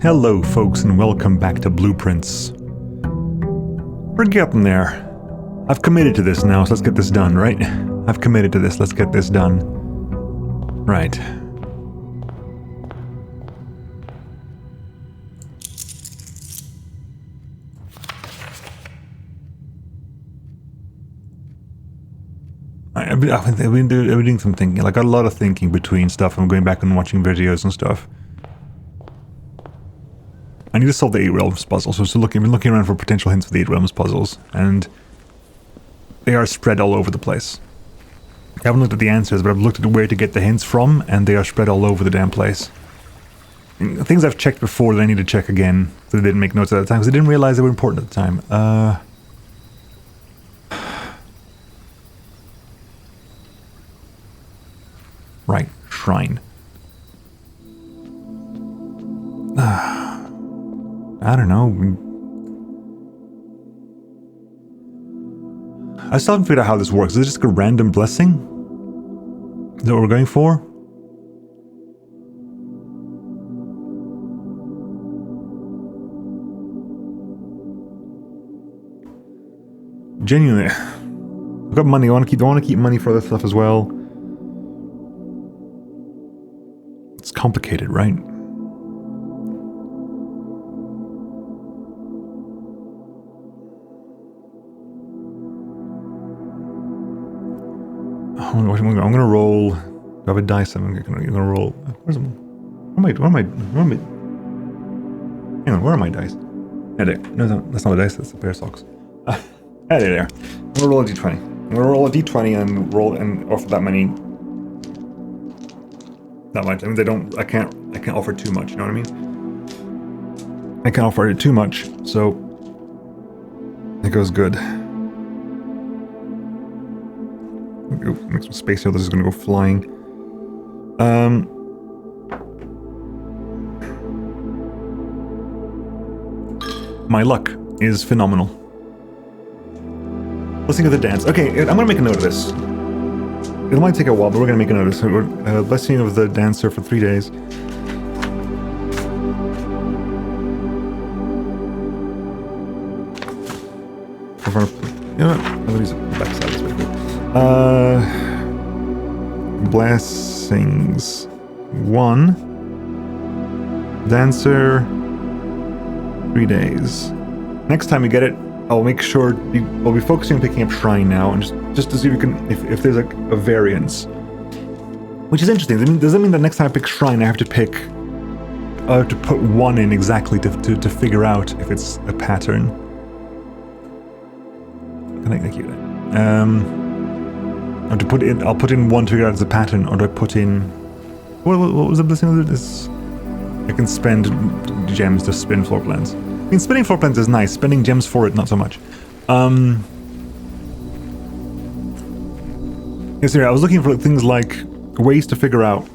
Hello folks and welcome back to Blueprints. We're getting there. I've committed to this now, so let's get this done, right? I've committed to this, let's get this done. Right. I've been doing some thinking. Like, I got a lot of thinking between stuff. I'm going back and watching videos and stuff. I need to solve the 8 Realms puzzle, so I've been looking around for potential hints for the 8 Realms puzzles, and they are spread all over the place. I haven't looked at the answers, but I've looked at where to get the hints from, and they are spread all over the damn place. And things I've checked before that I need to check again, so I didn't make notes at the time, because I didn't realize they were important at the time. Right, shrine. I don't know. I still haven't figured out how this works. Is it just a random blessing? Is that what we're going for? Genuinely, I've got money. I want to keep money for other stuff as well. It's complicated, right? I'm gonna roll. Do I have a dice? I'm gonna roll. Where are my dice? There. No, that's not a dice. That's a pair of socks. There. I'm gonna roll a d20. I'm gonna roll a d20 and roll and offer that many. That much. I mean, I can't offer too much. You know what I mean? I can't offer it too much, so it goes good. Make some space here. This is going to go flying. My luck is phenomenal. Let's think of the dance. Okay, I'm going to make a note of this. It might take a while, but we're going to make a note of this. Blessing of the dancer for 3 days. You know what? I'm going to use the backside. This way. Blessings 1 dancer 3 days. Next time we get it, I'll make sure we'll be focusing on picking up shrine now, and just to see if we can if there's a variance, which is interesting. Does that mean that next time I pick shrine I have to put 1 in exactly to figure out if it's a pattern? I think thank you. I'll put in 1 to figure out as a pattern, or do I put in... What was the blessing of this? I can spend gems to spin floor plans. I mean, spinning floor plans is nice. Spending gems for it, not so much. Yes, I was looking for things like ways to figure out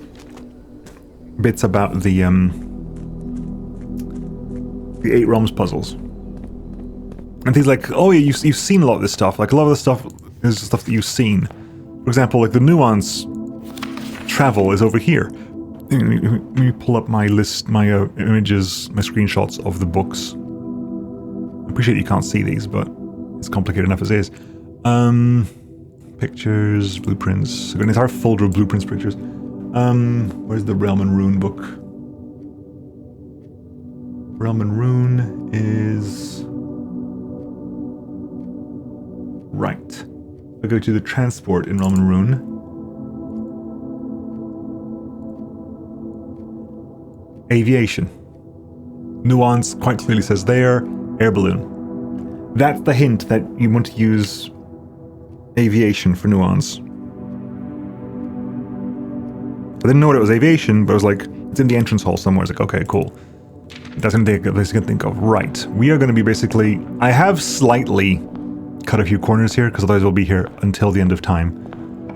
bits about the 8 Realms puzzles. And things like, oh yeah, you've seen a lot of this stuff. Like, a lot of the stuff is stuff that you've seen. For example, like the nuance travel is over here. Let me pull up my list, my images, my screenshots of the books. I appreciate you can't see these, but it's complicated enough as is. Pictures, blueprints. I've got an entire folder of blueprints pictures. Where's the Realm and Rune book? Realm and Rune is... right. I go to the transport in Realm and Rune. Aviation. Nuance quite clearly says there, air balloon. That's the hint that you want to use aviation for nuance. I didn't know what it was aviation, but I was like, it's in the entrance hall somewhere. It's like, okay, cool. That's going to take a place to think of. Right. We are going to be basically... I have slightly cut a few corners here, because otherwise we'll be here until the end of time.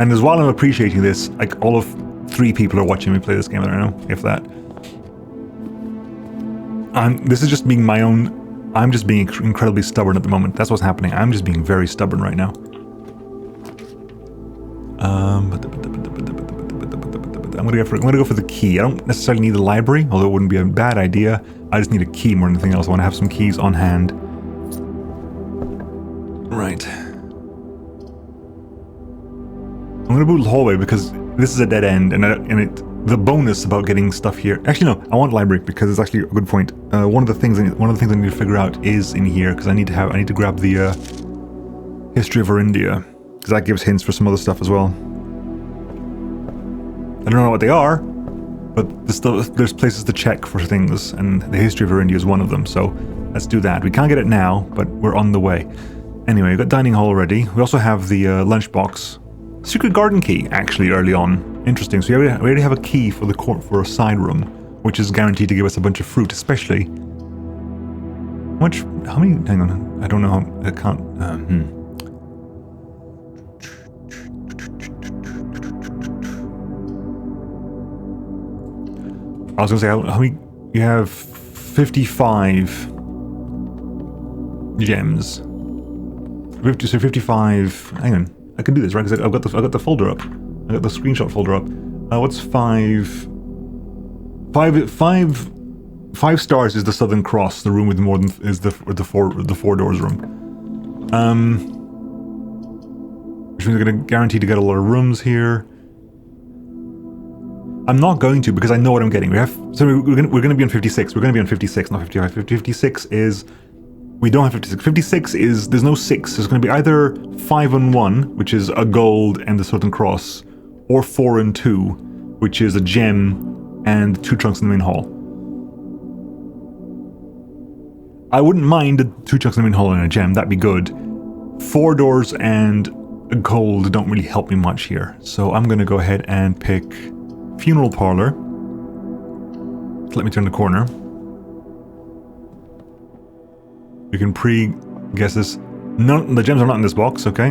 And as while I'm appreciating this, like, all of 3 people are watching me play this game, I don't know, if that. This is just being my own... I'm just being incredibly stubborn at the moment. That's what's happening. I'm just being very stubborn right now. I'm gonna go for the key. I don't necessarily need the library, although it wouldn't be a bad idea. I just need a key more than anything else. I want to have some keys on hand. Right. I'm gonna boot the hallway because this is a dead end, and the bonus about getting stuff here. Actually, no, I want library because it's actually a good point. One of the things I need to figure out is in here because I need to grab the history of Arindia because that gives hints for some other stuff as well. I don't know what they are, but there's places to check for things, and the history of Arindia is one of them. So let's do that. We can't get it now, but we're on the way. Anyway, we've got dining hall already. We also have the lunchbox. Secret garden key, actually, early on. Interesting. So we already have a key for the court for a side room, which is guaranteed to give us a bunch of fruit, especially. How many? Hang on. I don't know. I can't. I was gonna say how many? You have 55 gems. 55. Hang on. I can do this, right? Because I've got the folder up. I got the screenshot folder up. What's 5? 5 stars is the Southern Cross. The room with more than is the four doors room. Which means we're going to guarantee to get a lot of rooms here. I'm not going to because I know what I'm getting. We're going to be on 56. We're going to be on 56, not 55. 56 is. We don't have 56. 56 is, there's no 6. There's going to be either 5 and 1, which is a gold and the Southern Cross, or 4 and 2, which is a gem and 2 trunks in the main hall. I wouldn't mind 2 trunks in the main hall and a gem, that'd be good. 4 doors and a gold don't really help me much here. So I'm going to go ahead and pick Funeral Parlor. So let me turn the corner. You can pre-guess this. None, the gems are not in this box, okay?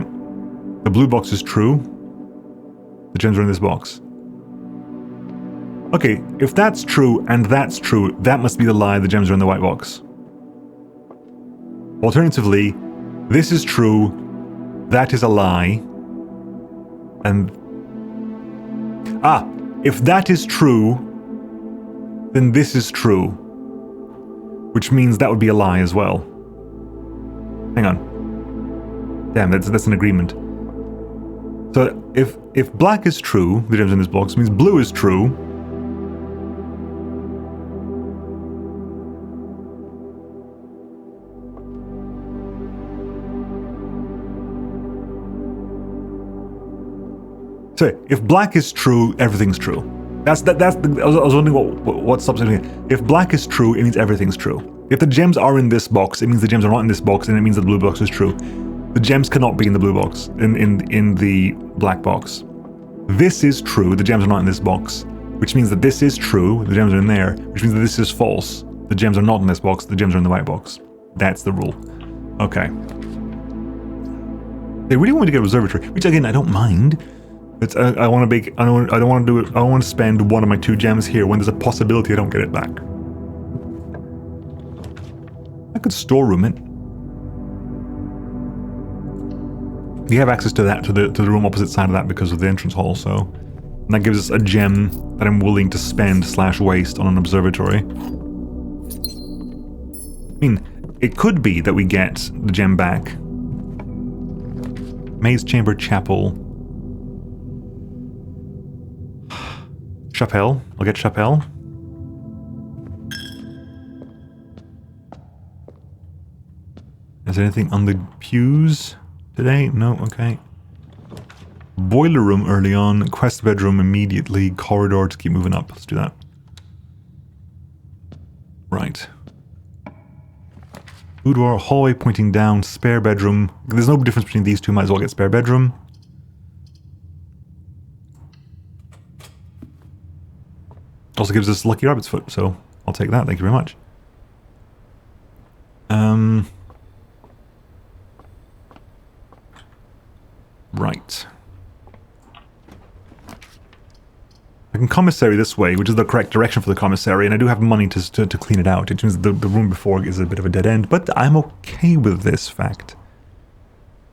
The blue box is true. The gems are in this box. Okay, if that's true and that's true, that must be the lie, the gems are in the white box. Alternatively, this is true, that is a lie, and... if that is true, then this is true. Which means that would be a lie as well. Hang on. Damn, that's an agreement. So if black is true, the gems in this box, means blue is true. So if black is true, everything's true. I was wondering what stops it here. If black is true, it means everything's true. If the gems are in this box, it means the gems are not in this box, and it means that the blue box is true. The gems cannot be in the blue box, in the black box. This is true, the gems are not in this box, which means that this is true, the gems are in there, which means that this is false. The gems are not in this box, the gems are in the white box. That's the rule. Okay. They really want me to get a observatory, which again, I don't mind. It's, I want to make, I don't want to do it, I don't want to spend one of my 2 gems here when there's a possibility I don't get it back. I could storeroom it. We have access to that, to the room opposite side of that because of the entrance hall, so... And that gives us a gem that I'm willing to spend / waste on an observatory. I mean, it could be that we get the gem back. Maze Chamber Chapel. Chapelle. I'll get Chapelle. Is there anything on the pews today? No? Okay. Boiler room early on. Quest bedroom immediately. Corridor to keep moving up. Let's do that. Right. Boudoir, hallway pointing down, spare bedroom. There's no difference between these two. Might as well get spare bedroom. Also gives us lucky rabbit's foot, so I'll take that. Thank you very much. Right. I can commissary this way, which is the correct direction for the commissary, and I do have money to clean it out. It means the room before is a bit of a dead end, but I'm okay with this fact.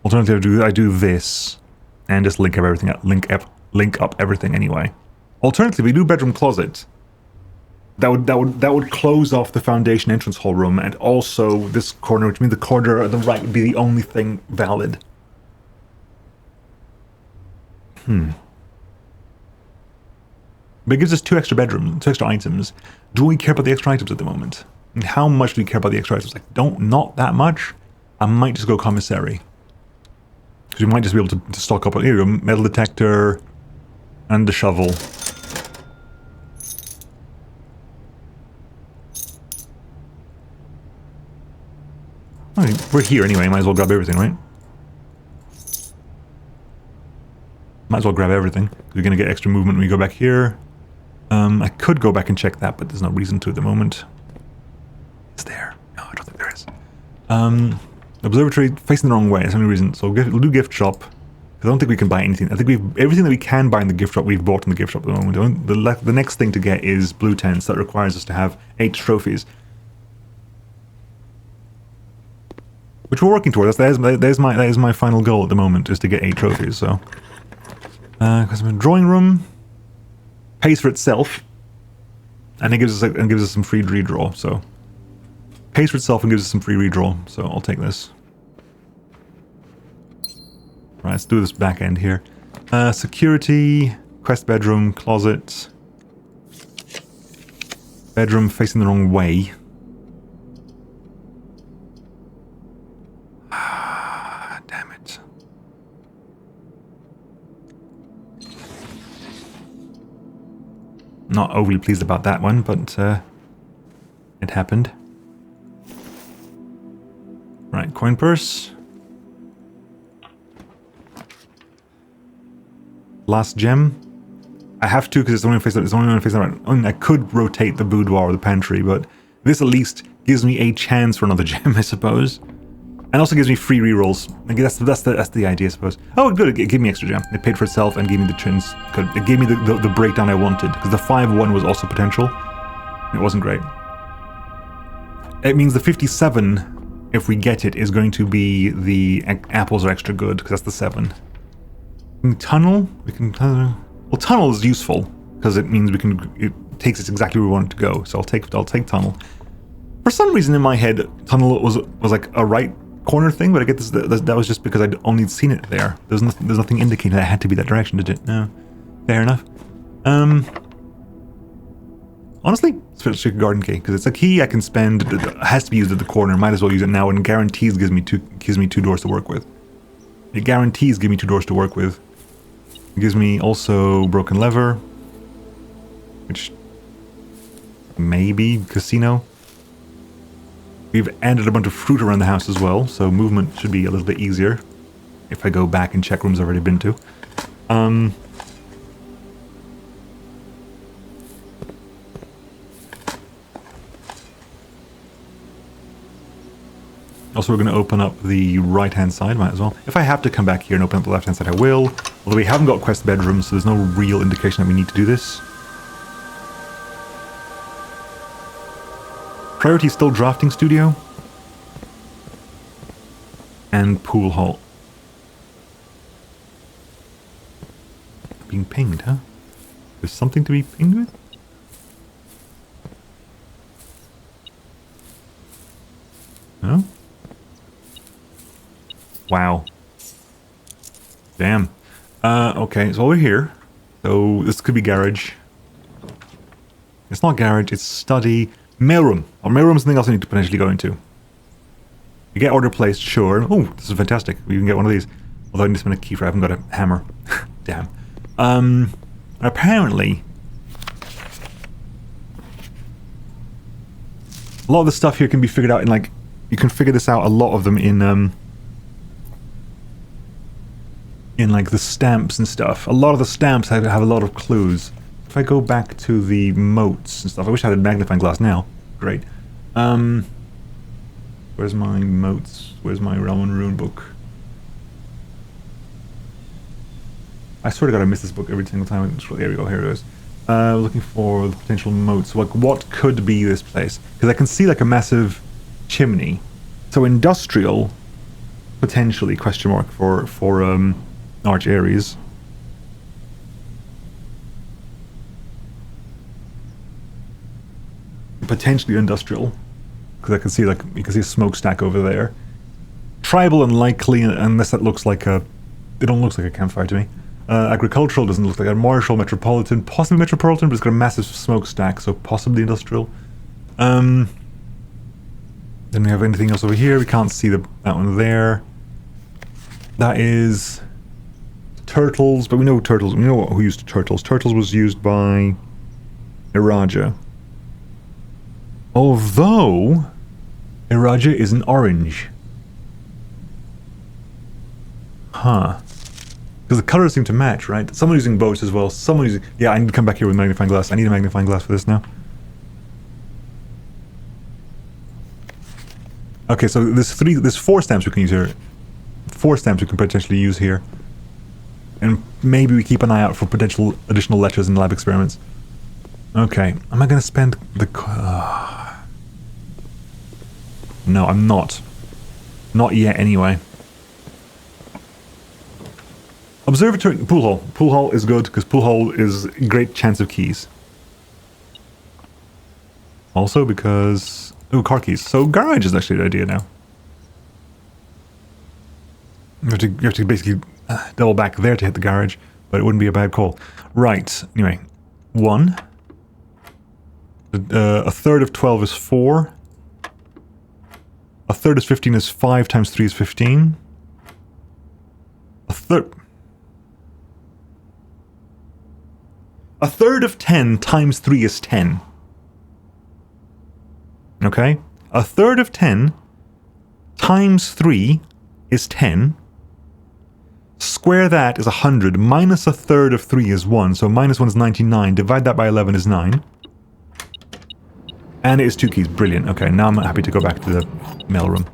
Alternatively, I do this, and just link up everything anyway. Alternatively, we do bedroom closet. That would close off the foundation entrance hall room, and also this corner, which means the corridor at the right would be the only thing valid. But it gives us 2 extra bedrooms, 2 extra items. Do we care about the extra items at the moment? And how much do we care about the extra items? Like, not that much. I might just go commissary. Because we might just be able to stock up on, here we go, metal detector, and the shovel. I mean, we're here anyway, might as well grab everything, right? Might as well grab everything. We're going to get extra movement when we go back here. I could go back and check that, but there's no reason to at the moment. It's there. No, I don't think there is. Observatory facing the wrong way. That's the only reason. So we'll do gift shop. I don't think we can buy anything. I think everything that we can buy in the gift shop, we've bought in the gift shop at the moment. The next thing to get is blue tents. That requires us to have 8 trophies. Which we're working towards. That is my final goal at the moment, is to get 8 trophies, so. Drawing room pays for itself, and it gives us some free redraw. So pays for itself and gives us some free redraw. So I'll take this. Right, let's do this back end here. Security, quest bedroom, closet, bedroom facing the wrong way. Damn it. Not overly pleased about that one, but it happened. Right, coin purse. Last gem. I have to because it's the only face right. I could rotate the boudoir or the pantry, but this at least gives me a chance for another gem, I suppose. And also gives me free rerolls. I guess that's the idea, I suppose. Oh, good. It gave me extra gem. It paid for itself and gave me the chins. Good. It gave me the breakdown I wanted, because the 5-1 was also potential. It wasn't great. It means the 57, if we get it, is going to be the apples are extra good, because that's the 7. Tunnel? We can... well, tunnel is useful, because it means it takes us exactly where we want it to go. So I'll take tunnel. For some reason in my head, tunnel was like a right corner thing, but I get this, that was just because I'd only seen it there. There's nothing indicating that it had to be that direction, did it? No. Fair enough. Honestly, switch to garden key, because it's a key I can spend. It has to be used at the corner. Might as well use it now, and guarantees gives me two doors to work with. It guarantees give me 2 doors to work with. It gives me also broken lever, which maybe casino. We've added a bunch of fruit around the house as well, so movement should be a little bit easier if I go back and check rooms I've already been to. Also, we're going to open up the right-hand side, might as well. If I have to come back here and open up the left-hand side, I will. Although we haven't got quest bedrooms, so there's no real indication that we need to do this. Priority is still drafting studio. And pool hall. Being pinged, huh? There's something to be pinged with? No? Wow. Damn. Okay, so we're here. So this could be garage. It's not garage, it's study. Mailroom. Or mailroom is something else I need to potentially go into. You get order placed, sure. Oh, this is fantastic. We can get one of these. Although I need to spend a key for I haven't got a hammer. Damn. Apparently, a lot of the stuff here can be figured out in, like, you can figure this out, a lot of them in like the stamps and stuff. A lot of the stamps have a lot of clues. If I go back to the moats and stuff, I wish I had a magnifying glass now. Great. Where's my moats? Where's my Realm and Rune book? I swear to God I miss this book every single time. There we go, here it is. Looking for the potential moats. Like, what could be this place? Because I can see like a massive chimney. So industrial, potentially, question mark, for Arch Ares. Potentially industrial, because I can see, like, you can see a smokestack over there. Tribal unlikely, unless that looks like a... It don't look like a campfire to me. Agricultural doesn't look like a martial, metropolitan, possibly metropolitan, but it's got a massive smokestack, so possibly industrial. Then we have anything else over here. We can't see that one there. That is turtles, but we know turtles. We know who used turtles. Turtles was used by Iraja. Although Iraja is an orange. Huh. Because the colors seem to match, right? Someone using boats as well. Someone using... Yeah, I need to come back here with a magnifying glass. I need a magnifying glass for this now. Okay, so there's 4 stamps we can use here. 4 stamps we can potentially use here. And maybe we keep an eye out for potential additional letters in lab experiments. Okay, am I going to spend the... No, I'm not. Not yet, anyway. Observatory... Pool hall. Pool hall is good, because pool hall is a great chance of keys. Also because... Ooh, car keys. So garage is actually the idea now. You have to basically double back there to hit the garage, but it wouldn't be a bad call. Right, anyway. 1. A third of 12 is 4. A third is 15 is 5 times 3 is 15. A third of 10 times 3 is 10. Okay? A third of 10 times 3 is 10. Square that is 100. Minus a third of 3 is 1. So minus 1 is 99. Divide that by 11 is 9. And it is 2 keys. Brilliant. Okay, now I'm happy to go back to the mailroom.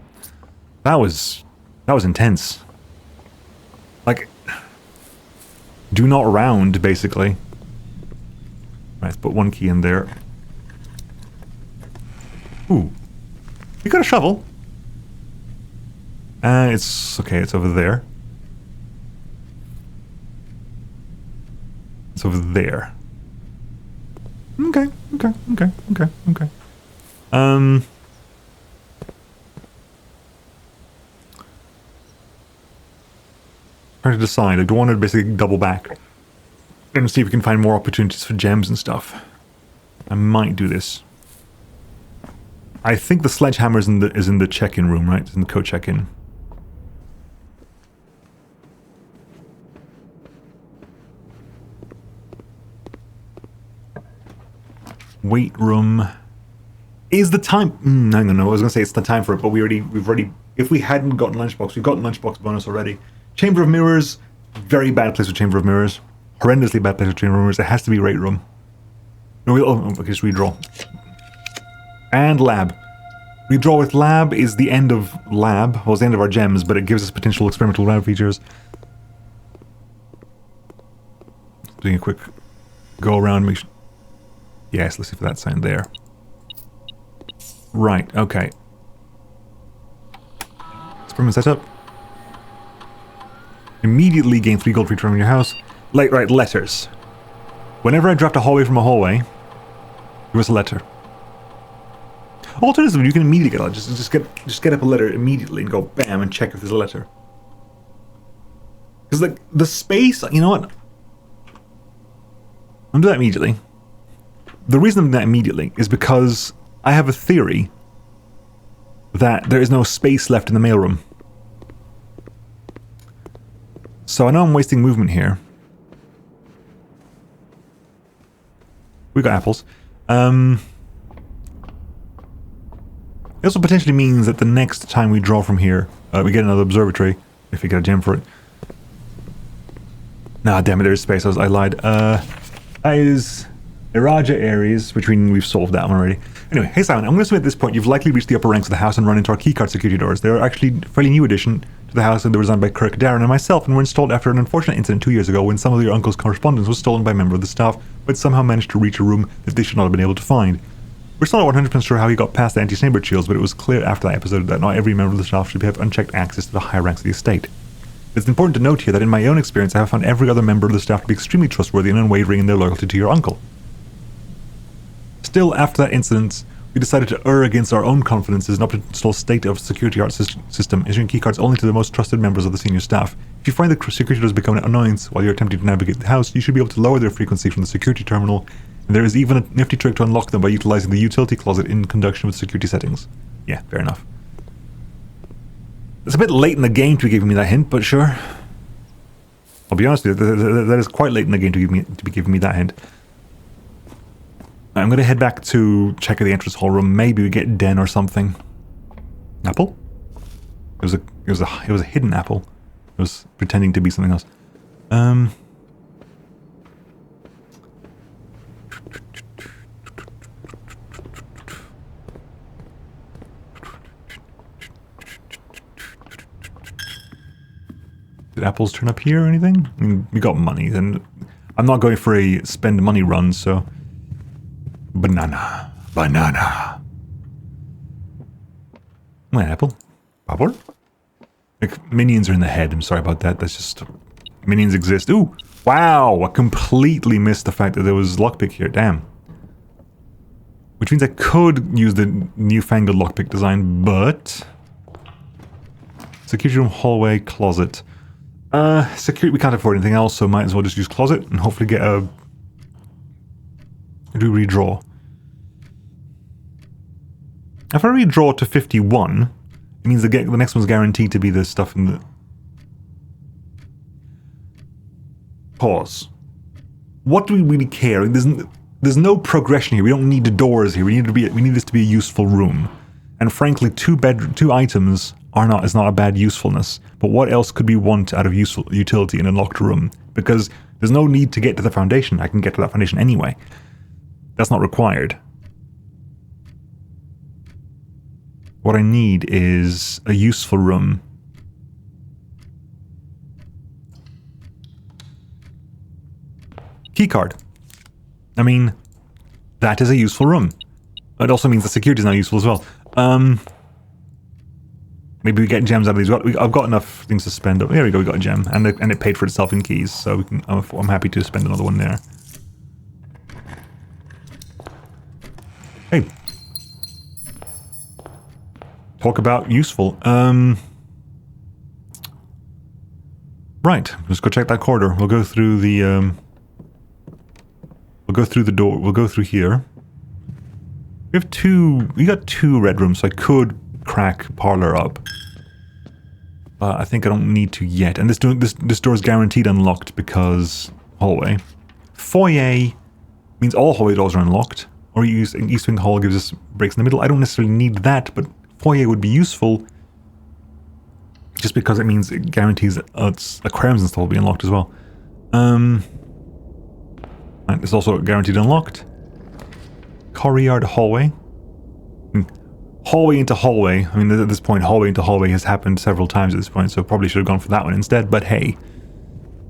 That was intense. Like, do not round, basically. Right, let's put 1 key in there. Ooh. We got a shovel. It's... Okay, it's over there. It's over there. Okay. Trying to decide. I do want to basically double back and see if we can find more opportunities for gems and stuff. I might do this. I think the sledgehammer is in the check-in room, right? It's in the co-check-in. Weight room. Is the time... no. I was going to say it's the time for it, but we've already... If we hadn't gotten lunchbox, we've gotten lunchbox bonus already. Chamber of Mirrors. Very bad place with Chamber of Mirrors. Horrendously bad place with Chamber of Mirrors. It has to be weight room. No, okay, just redraw. And lab. Redraw with lab is the end of lab. Well, it's the end of our gems, but it gives us potential experimental lab features. Doing a quick go around, make sure... Yes, let's see for that sign there. Right, okay. Experiment setup. Immediately gain 3 gold for each room in your house. Right, letters. Whenever I draft a hallway from a hallway, give us a letter. Alternatively, you can immediately get a letter. Just get up a letter immediately and go bam and check if there's a letter. Because like the space, you know what? I'm doing that immediately. The reason I'm doing that immediately is because I have a theory that there is no space left in the mailroom. So I know I'm wasting movement here. We got apples. It also potentially means that the next time we draw from here, we get another observatory, if we get a gem for it. Nah, damn it, there's space. I lied. That is Iraja Ares, which we've solved that one already. Anyway, hey Simon, I'm going to assume at this point you've likely reached the upper ranks of the house and run into our keycard security doors. They are actually a fairly new addition to the house, and they were designed by Kirk, Darren, and myself, and were installed after an unfortunate incident 2 years ago when some of your uncle's correspondence was stolen by a member of the staff, but somehow managed to reach a room that they should not have been able to find. We're still not 100% sure how he got past the anti-snowbird shields, but it was clear after that episode that not every member of the staff should have unchecked access to the higher ranks of the estate. It's important to note here that in my own experience I have found every other member of the staff to be extremely trustworthy and unwavering in their loyalty to your uncle. Still, after that incident, We decided to err against our own confidences and install state-of security art system, issuing keycards only to the most trusted members of the senior staff. If you find the security doors become an annoyance while you're attempting to navigate the house, you should be able to lower their frequency from the security terminal, and there is even a nifty trick to unlock them by utilizing the utility closet in conjunction with security settings. Yeah, fair enough. It's a bit late in the game to be giving me that hint, but sure. I'll be honest with you, that is quite late in the game to be giving me that hint. I'm going to head back to check out the entrance hall room. Maybe we get den or something. Apple? It was a hidden apple. It was pretending to be something else. Did apples turn up here or anything? I mean, we got money, and I'm not going for a spend money run, so... Banana. Banana. What, apple? Popper? Like, minions are in the head. I'm sorry about that. That's just... Minions exist. Ooh! Wow! I completely missed the fact that there was lockpick here. Damn. Which means I could use the newfangled lockpick design, but... Security room, hallway, closet. Security, we can't afford anything else, so might as well just use closet and hopefully get a... Do redraw. If I redraw to 51, it means the next one's guaranteed to be the stuff in the... Pause. What do we really care? There's no progression here. We don't need the doors here. We need this to be a useful room. And frankly, two items is not a bad usefulness. But what else could we want out of useful utility in a locked room? Because there's no need to get to the foundation. I can get to that foundation anyway. That's not required. What I need is a useful room. Keycard. I mean, that is a useful room. It also means the security is not useful as well. Maybe we get gems out of these. I've got enough things to spend. There we go, we got a gem. And it paid for itself in keys, so I'm happy to spend another one there. Hey. Talk about useful. Right, let's go check that corridor. We'll go through the door. We'll go through here. We got two red rooms, so I could crack parlor up. But I think I don't need to yet. And this door is guaranteed unlocked because hallway. Foyer means all hallway doors are unlocked. Or East Wing Hall gives us breaks in the middle. I don't necessarily need that, but foyer would be useful. Just because it means it guarantees that aquariums and stuff will be unlocked as well. And it's also guaranteed unlocked. Courtyard hallway. Hallway into hallway. I mean, at this point, hallway into hallway has happened several times at this point, so probably should have gone for that one instead, but hey.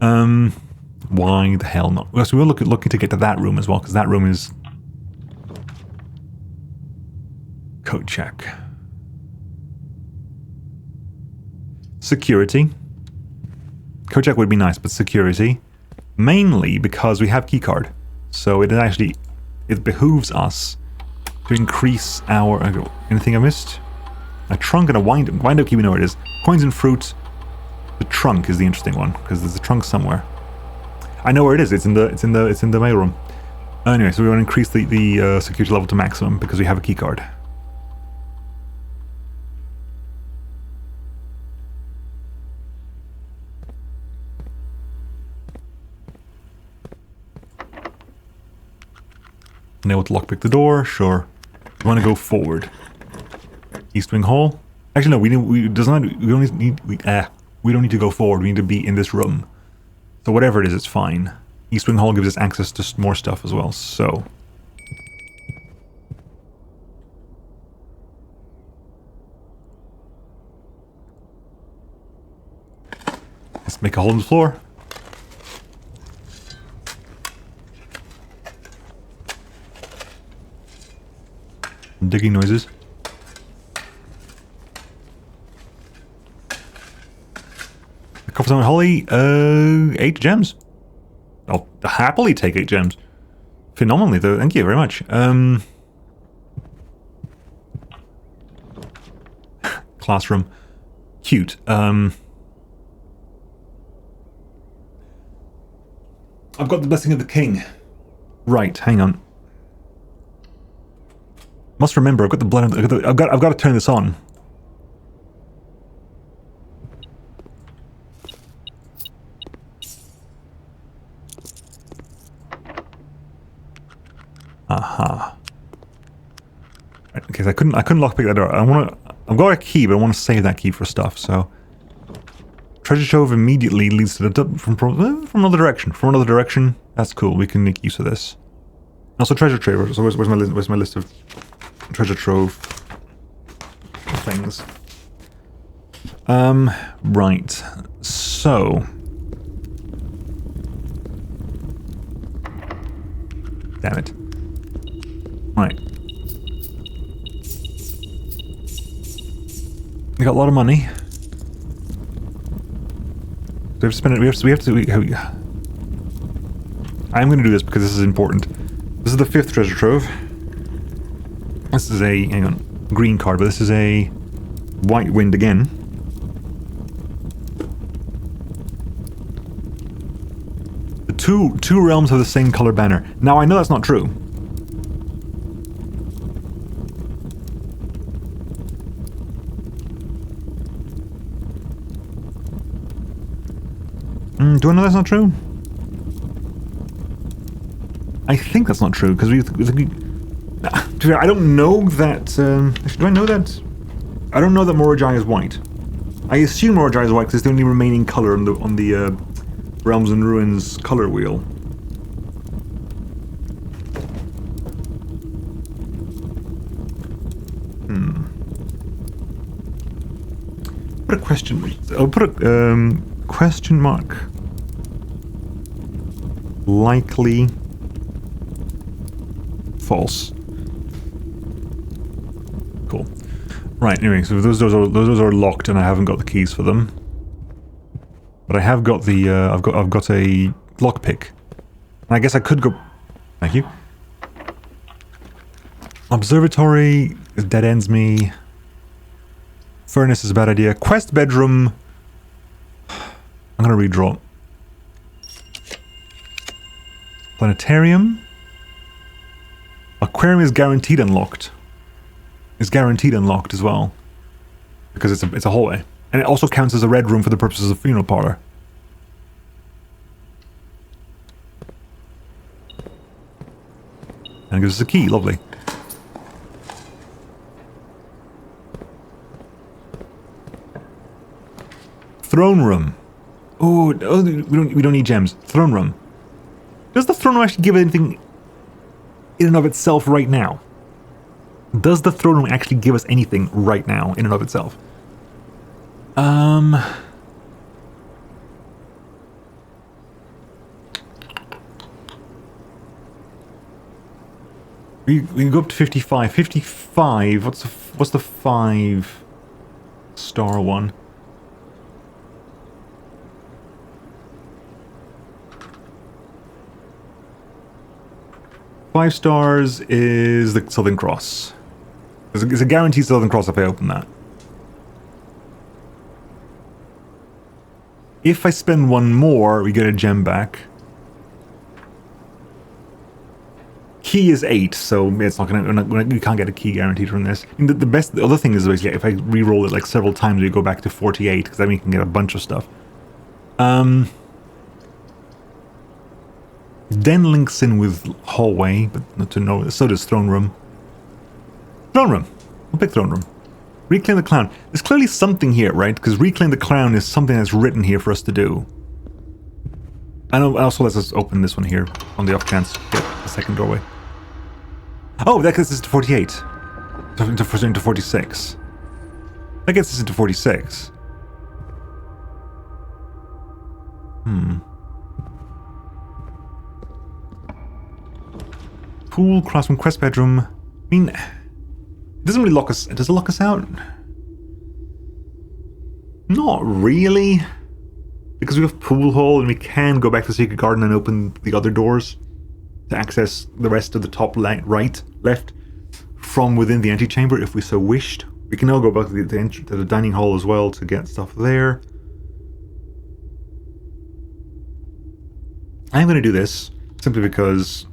Why the hell not? Well, so we're looking to get to that room as well, because that room is... Code check. Security. Code check would be nice, but security. Mainly because we have keycard. So it behooves us to increase our... anything I missed? A trunk and a wind-up key, we know where it is. Coins and fruit. The trunk is the interesting one, because there's a trunk somewhere. I know where it is. It's in the mailroom. Anyway, so we want to increase the security level to maximum because we have a keycard. Now to lockpick the door, sure. We want to go forward. East Wing Hall. Actually, no. We don't need to go forward. We need to be in this room. So whatever it is, it's fine. East Wing Hall gives us access to more stuff as well. So let's make a hole in the floor. Digging noises. Cover some holly. 8 gems. I'll happily take 8 gems. Phenomenally, though. Thank you very much. classroom. Cute. I've got the blessing of the king. Right, hang on. Must remember, I've got the blood. I've got to turn this on. Aha. Right, okay, so I couldn't lockpick that door. I've got a key, but I want to save that key for stuff. So, treasure trove immediately leads to the from another direction. From another direction. That's cool. We can make use of this. Also, treasure trove. So, where's my list of treasure trove things? Right. So, damn it. Right. We got a lot of money. We have to spend it. I'm going to do this because this is important. This is the 5th treasure trove. This is a, hang on, green card, but this is a white wind again. The two realms have the same color banner. Now I know that's not true. Do I know that's not true? I think that's not true, because I don't know that... do I know that? I don't know that Morajai is white. I assume Morajai is white because it's the only remaining color on the Realms and Ruins color wheel. Put a question... I'll put a question mark. Likely false. Cool. Right. Anyway, so those doors are locked, and I haven't got the keys for them. But I have got the I've got a lockpick. And I guess I could go. Thank you. Observatory dead ends me. Furnace is a bad idea. Quest bedroom. I'm gonna redraw. Planetarium. Aquarium is guaranteed unlocked. It's guaranteed unlocked as well. Because it's a hallway. And it also counts as a red room for the purposes of funeral parlor. And it gives us a key, lovely. Throne room. Oh, we don't need gems. Throne room. Does the throne room actually give anything in and of itself right now? Does the throne room actually give us anything right now in and of itself? We can go up to 55. 55. What's the 5-star one? Five stars is the Southern Cross. It's a guaranteed Southern Cross if I open that. If I spend one more, we get a gem back. Key is 8, so it's not gonna. You can't get a key guaranteed from this. I mean, the other thing is basically if I re-roll it like several times, we go back to 48 because then we can get a bunch of stuff. Den links in with hallway, but not to know. So does throne room. Throne room. We'll pick throne room. Reclaim the clown. There's clearly something here, right? Because reclaim the clown is something that's written here for us to do. And also let's just open this one here on the off chance to get the second doorway. Oh, that gets us to 48. Into 46. That gets us into 46. Pool, classroom, quest bedroom. I mean, it doesn't really lock us. Does it lock us out? Not really. Because we have pool hall and we can go back to the secret garden and open the other doors to access the rest of the top right, left from within the antechamber if we so wished. We can now go back to the dining hall as well to get stuff there. I'm going to do this simply because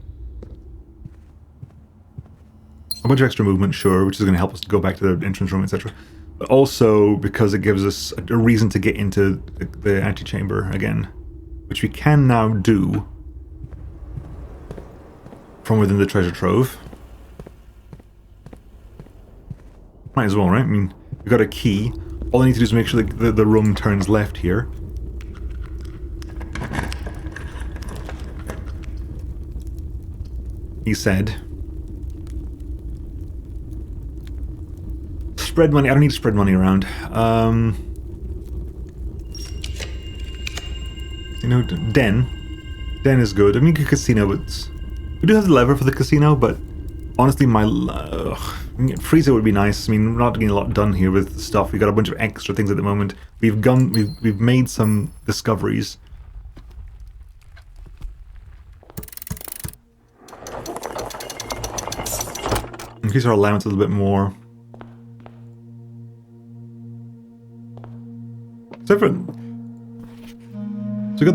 a bunch of extra movement, sure, which is going to help us to go back to the entrance room, etc. But also because it gives us a reason to get into the antechamber again, which we can now do from within the treasure trove. Might as well, right? I mean, we've got a key. All I need to do is make sure that the room turns left here. He said. Spread money. I don't need to spread money around. You know, Den. Den is good. I mean, casino, but we do have the lever for the casino, but honestly, freezer would be nice. I mean, we're not getting a lot done here with stuff. We've got a bunch of extra things at the moment. We've made some discoveries. Increase our allowance a little bit more. So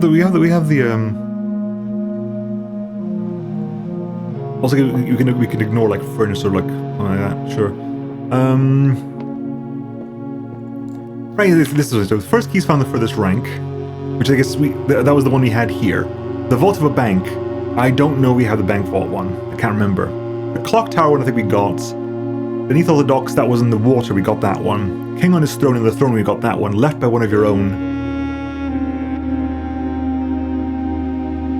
we have the also we can ignore like furnace or like something like that, sure. Right, this is so the first key's found the furthest rank, which I guess that was the one we had here. The vault of a bank, I don't know we have the bank vault one. I can't remember. The clock tower one I think we got. Beneath all the docks, that was in the water, we got that one. King on his throne in the throne, we got that one. Left by one of your own.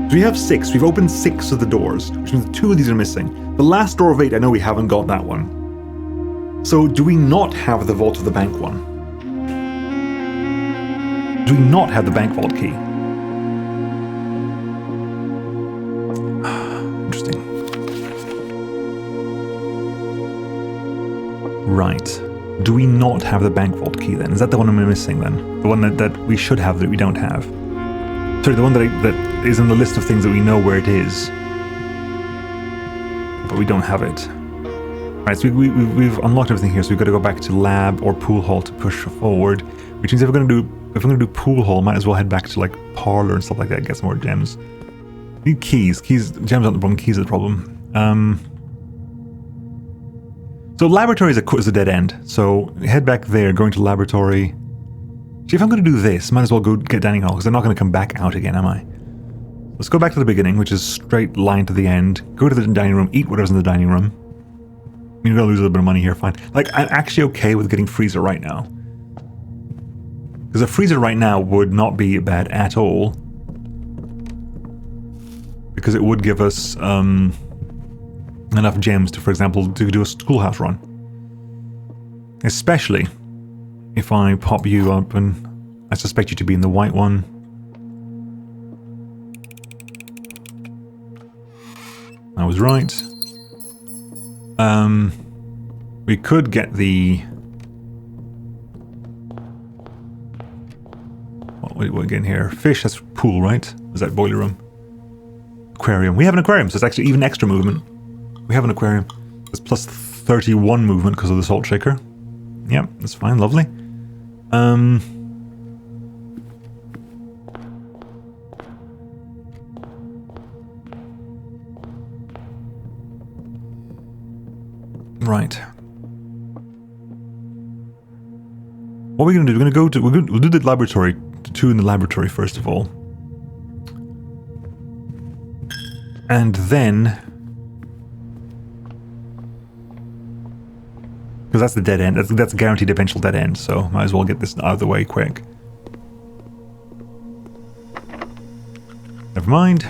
So we have 6. We've opened 6 of the doors, which means 2 of these are missing. The last door of 8, I know we haven't got that one. So do we not have the vault of the bank one? Do we not have the bank vault key? Interesting. Right. Do we not have the bank vault key then? Is that the one I'm missing then? The one that we should have that we don't have? Sorry, the one that is in the list of things that we know where it is. But we don't have it. Right, so we've unlocked everything here, so we've got to go back to lab or pool hall to push forward. Which means if we're gonna do pool hall, might as well head back to like parlor and stuff like that, get some more gems. Need keys. Gems aren't the problem, keys are the problem. So laboratory is a dead end. So head back there, going to laboratory. See, if I'm going to do this, might as well go get dining hall, because I'm not going to come back out again, am I? Let's go back to the beginning, which is straight line to the end. Go to the dining room, eat whatever's in the dining room. I mean, we're going to lose a little bit of money here, fine. Like, I'm actually okay with getting freezer right now. Because a freezer right now would not be bad at all. Because it would give us enough gems to, for example, to do a schoolhouse run. Especially if I pop you up, and I suspect you to be in the white one. I was right. We could get the... What are we getting here? Fish, that's pool, right? Is that boiler room? Aquarium. We have an aquarium, so it's actually even extra movement. We have an aquarium. It's plus 31 movement because of the salt shaker. Yep, that's fine, lovely. Right. What are we going to do? We'll do the laboratory, 2 in the laboratory first of all. And then... Because that's the dead end. That's a guaranteed eventual dead end, so might as well get this out of the way quick. Never mind.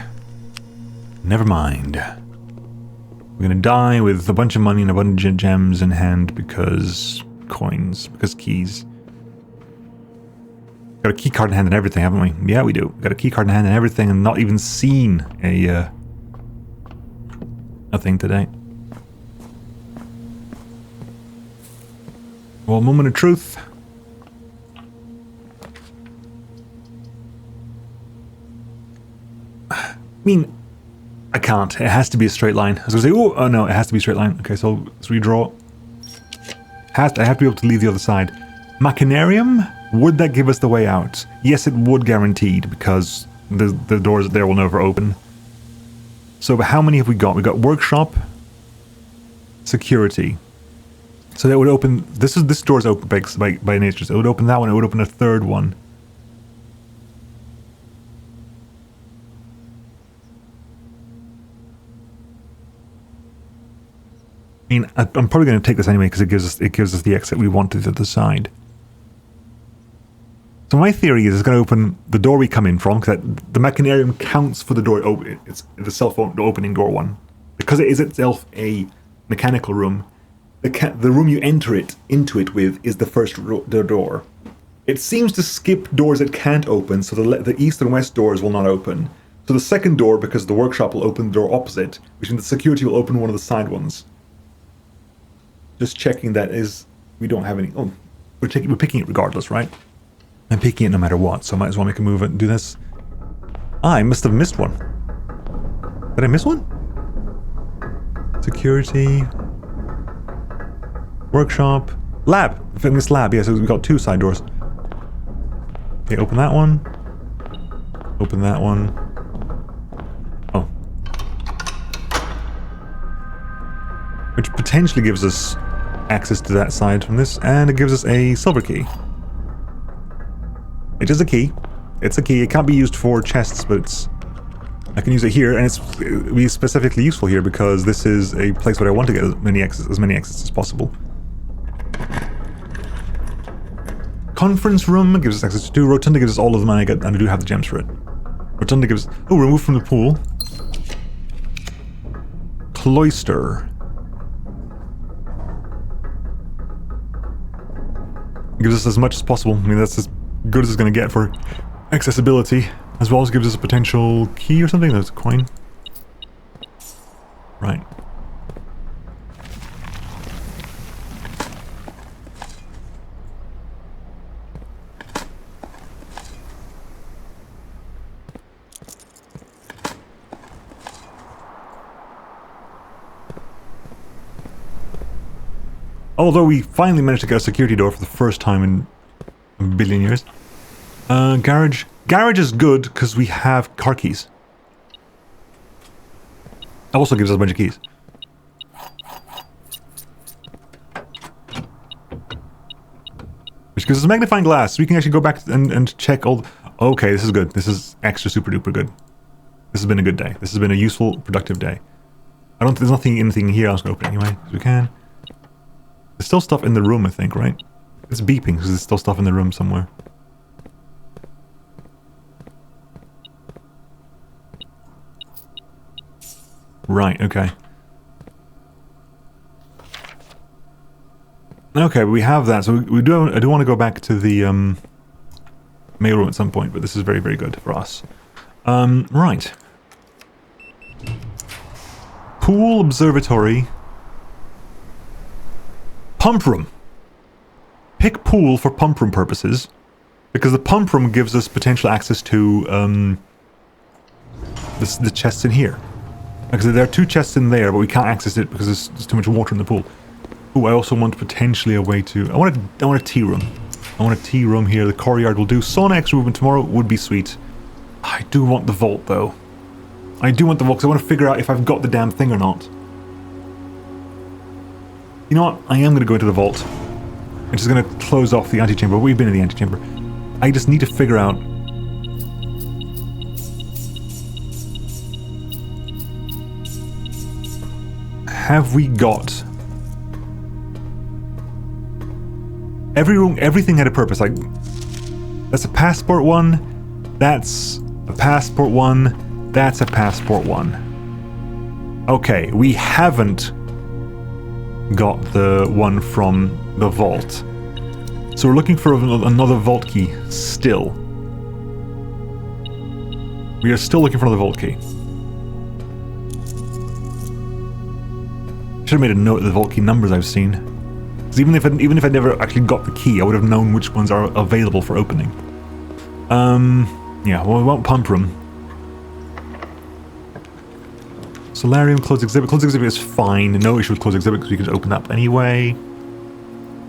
Never mind. We're gonna die with a bunch of money and a bunch of gems in hand because coins, because keys. Got a key card in hand and everything, haven't we? Yeah, we do. Got a key card in hand and everything, and not even seen a thing today. Well, moment of truth. I mean, I can't. It has to be a straight line. I was going to say, oh no, it has to be a straight line. Okay, so let's redraw. I have to be able to leave the other side. Machinarium? Would that give us the way out? Yes, it would, guaranteed, because the doors there will never open. So how many have we got? We got workshop, security. So that would open... This door is open by nature. So it would open that one. It would open a third one. I mean, I'm probably going to take this anyway because it gives us the exit we want to the other side. So my theory is it's going to open the door we come in from, because the machinarium counts for the door. It's the self-opening door one, because it is itself a mechanical room. The room you enter into it with is the first door. It seems to skip doors it can't open, so the east and west doors will not open. So the second door, because the workshop will open the door opposite, which means the security will open one of the side ones. Just checking that we don't have any... Oh, we're picking it regardless, right? I'm picking it no matter what, so I might as well make a move and do this. I must have missed one. Did I miss one? Security... Workshop... Lab! If I missed lab, yeah, so we've got 2 side doors. Okay, open that one. Open that one. Oh. Which potentially gives us access to that side from this, and it gives us a silver key. It is a key. It's a key. It can't be used for chests, but I can use it here, and it'll be specifically useful here because this is a place where I want to get as many exits as possible. Conference room gives us access to 2. Rotunda gives us all of them, and I do have the gems for it. Rotunda gives... Oh, remove from the pool. Cloister. Gives us as much as possible. I mean, that's as good as it's going to get for accessibility. As well as gives us a potential key or something. That's a coin. Right. Although we finally managed to get a security door for the first time in a billion years. Garage. Garage is good because we have car keys. That also gives us a bunch of keys. Which gives us a magnifying glass, so we can actually go back and check all... Okay, this is good. This is extra super duper good. This has been a good day. This has been a useful, productive day. There's anything here. I was going to open it anyway, as we can. There's still stuff in the room, I think, right? It's beeping because there's still stuff in the room somewhere. Right, okay. Okay, we have that. So I do want to go back to the mail room at some point, but this is very, very good for us. Right. Pool observatory. Pump room. Pick pool for pump room purposes, because the pump room gives us potential access to the chests in here. Because there are 2 chests in there, but we can't access it because there's too much water in the pool. Ooh, I also want potentially a way to... I want a tea room. I want a tea room here. The courtyard will do. Sauna extra movement tomorrow would be sweet. I do want the vault, though. I do want the vault because I want to figure out if I've got the damn thing or not. You know what? I am going to go into the vault. I'm just going to close off the antechamber. We've been in the antechamber. I just need to figure out... Have we got... Everything had a purpose. Like, that's a passport one. That's a passport one. That's a passport one. Okay, we haven't got the one from the vault. So we're looking for another vault key still. We are still looking for another vault key. Should have made a note of the vault key numbers I've seen. Because even if I never actually got the key, I would have known which ones are available for opening. Yeah, well, we want pump room. Solarium, closed exhibit. Closed exhibit is fine. No issue with closed exhibit because we can open that up anyway.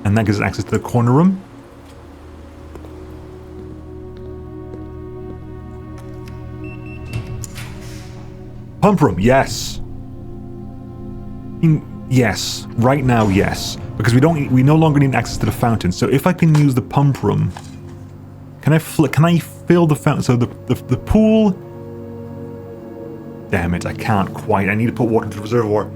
And that gives us access to the corner room. Pump room, yes. Yes, right now, yes. Because we no longer need access to the fountain. So if I can use the pump room, can I fill the fountain? So the pool. Damn it, I can't quite. I need to put water into the reservoir.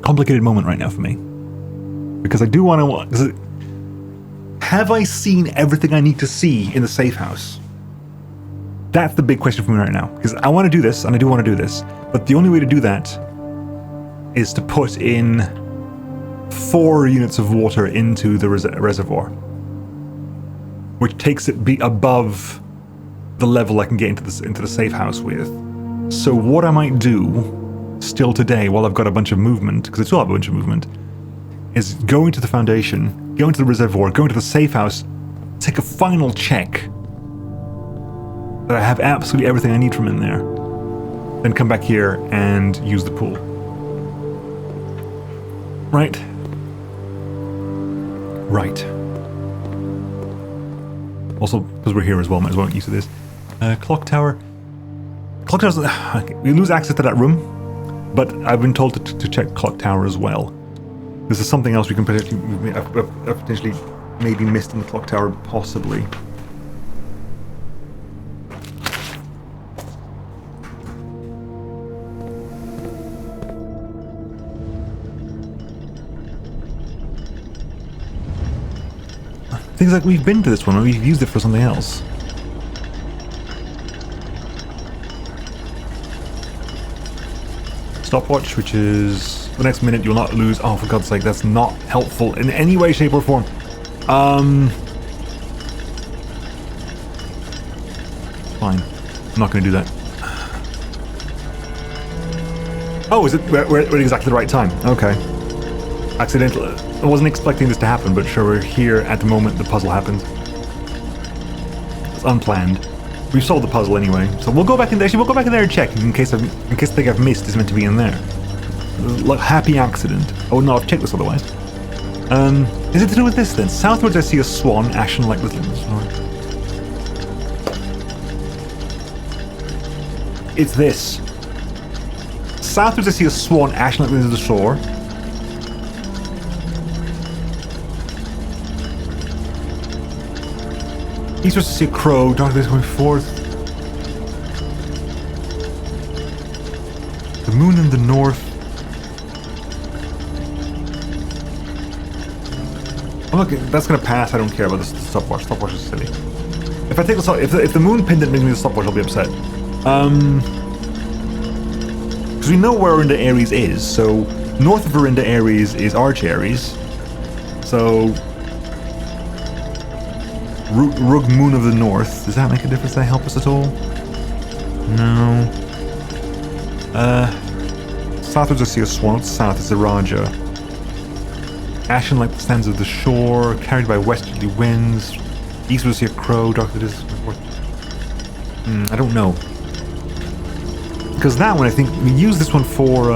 Complicated moment right now for me, because I do want to. Have I seen everything I need to see in the safe house? That's the big question for me right now, because I want to do this, and I do want to do this, but the only way to do that is to put in 4 units of water into the reservoir, which takes it above the level I can get into the safe house with. So what I might do still today, while I've got a bunch of movement, because I still have a bunch of movement, is go into the foundation, go into the reservoir, go into the safe house, take a final check that I have absolutely everything I need from in there, then come back here and use the pool. Right. Right. Also, because we're here as well, might as well get used to this. Clock tower. Clock tower's... we lose access to that room. But I've been told to check clock tower as well. This is something else we can potentially maybe missed in the clock tower, possibly. Things like we've been to this one, or we've used it for something else. Stopwatch, which is the next minute you'll not lose. Oh, for God's sake, that's not helpful in any way, shape, or form. Fine. I'm not going to do that. Oh, is it? We're at exactly the right time. Okay. Accidental. I wasn't expecting this to happen, but sure, we're here at the moment the puzzle happens. It's unplanned. We've solved the puzzle anyway, so we'll go back in there. Actually, we'll go back in there and check in case the thing I've missed is meant to be in there. Like, happy accident. I would not have checked this otherwise. Is it to do with this then? Southwards, I see a swan, ashen like this. It's this. Southwards, I see a swan, ashen like this is the shore. Eastwards, I see a crow, dark this going forth. The moon in the north. Oh, look, that's gonna pass. I don't care about the stopwatch. Stopwatch is silly. If I take the if the moon pendant brings me the stopwatch, I'll be upset. Because we know where Orinda Aries is. So north of Orinda Aries is Arch Aries. So Rug Moon of the North. Does that make a difference? Does that help us at all? No. Southwards I see a swan. South is the Raja. Ashen like the sands of the shore, carried by westerly winds. Eastwards I see a crow, dark that is. I don't know. Because that one, I think we used this one for.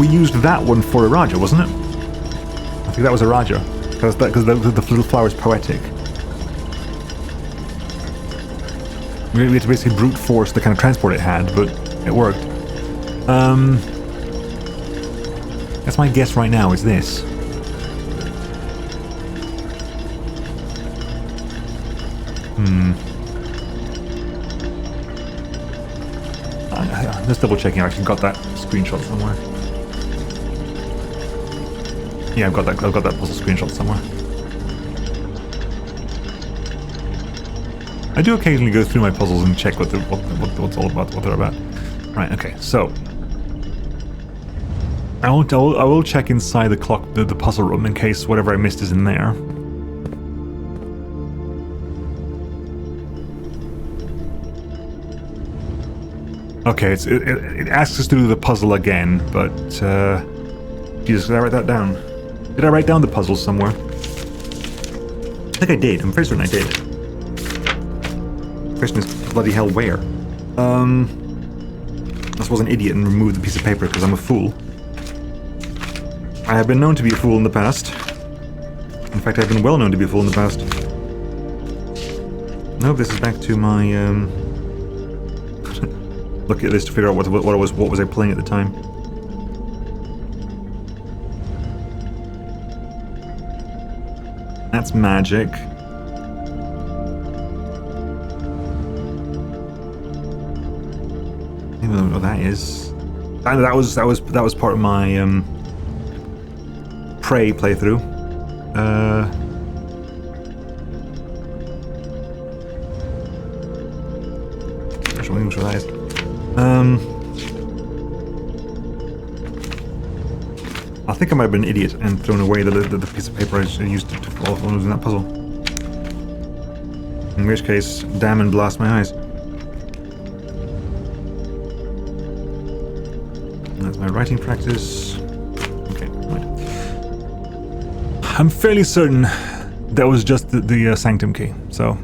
We used that one for a Raja, wasn't it? I think that was a Raja. Because the little flower is poetic. We had to basically brute force the kind of transport it had, but it worked. That's my guess right now, is this. Just double checking I actually got that screenshot somewhere. Yeah, I've got that puzzle screenshot somewhere. I do occasionally go through my puzzles and check what's all about, what they're about. Right, okay, so I will check inside the puzzle room in case whatever I missed is in there. Okay, it asks us to do the puzzle again, but Jesus, did I write that down? Did I write down the puzzles somewhere? I think I did. I'm very certain I did. The question is, bloody hell, where? I was an idiot and removed the piece of paper because I'm a fool. I have been known to be a fool in the past. In fact, I've been well known to be a fool in the past. No, this is back to my, look at this to figure out what was I playing at the time. That's magic. I don't know what that is. That was part of my Prey playthrough. Actually, I'm not sure what that is. I think I might have been an idiot and thrown away the piece of paper I used to follow when I was in that puzzle. In which case, damn and blast my eyes. That's my writing practice. Okay, right. I'm fairly certain that was just the sanctum key, so...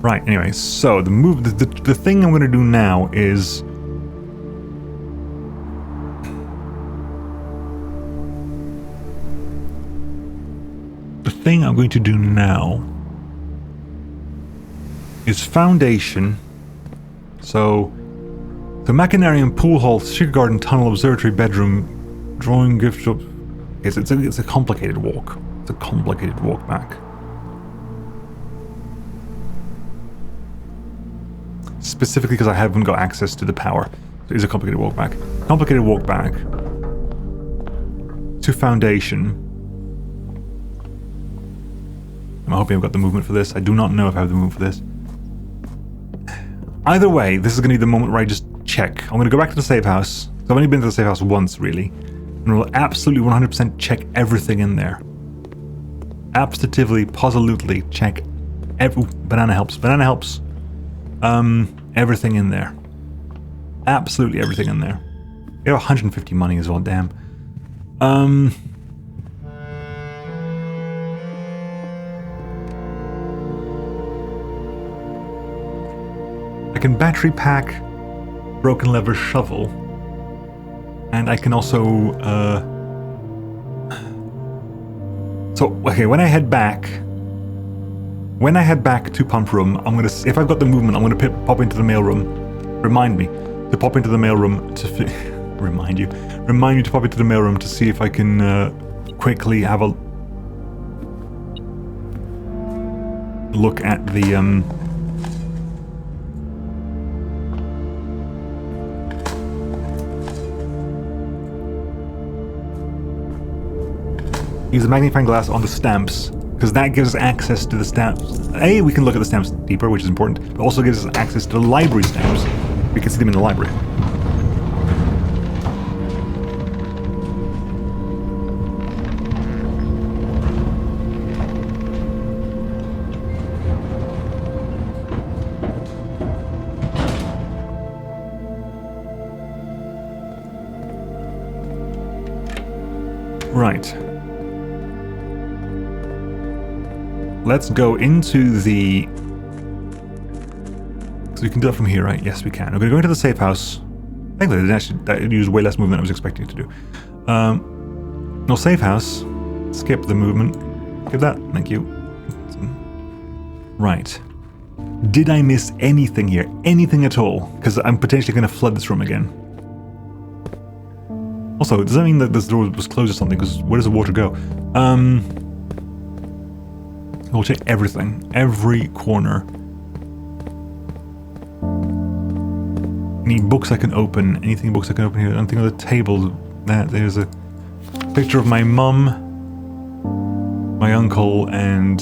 Right, anyway, so the thing I'm going to do now is... The thing I'm going to do now is foundation. So, the Machinarium, pool hall, secret garden, tunnel, observatory, bedroom, drawing, gift shop. It's a complicated walk. It's a complicated walk back. Specifically because I haven't got access to the power. So it's a complicated walk back. Complicated walk back to foundation. I'm hoping I've got the movement for this. I do not know if I have the movement for this. Either way, this is going to be the moment where I just check. I'm going to go back to the safe house. I've only been to the safe house once, really. And we'll absolutely 100% check everything in there. Absolutely, positively check every... Banana helps. Banana helps. Everything in there. Absolutely everything in there. You have 150 money as well, damn. I can battery pack broken lever shovel. And I can also, So, okay, when I head back to pump room, I'm gonna, if I've got the movement, I'm gonna pop into the mailroom. Remind me to pop into the mailroom to remind you to pop into the mailroom to see if I can quickly have a look at the use the magnifying glass on the stamps. Because that gives us access to the stamps. A, we can look at the stamps deeper, which is important, but also gives us access to the library stamps. We can see them in the library. Right. Let's go into the... So we can do it from here, right? Yes, we can. We're going to go into the safe house. Thankfully, that used way less movement than I was expecting it to do. No safe house. Skip the movement. Skip that. Thank you. Right. Did I miss anything here? Anything at all? Because I'm potentially going to flood this room again. Also, does that mean that this door was closed or something? Because where does the water go? We'll check everything. Every corner. Any books I can open? Anything books I can open here? Anything on the table? There's a picture of my mum, my uncle, and...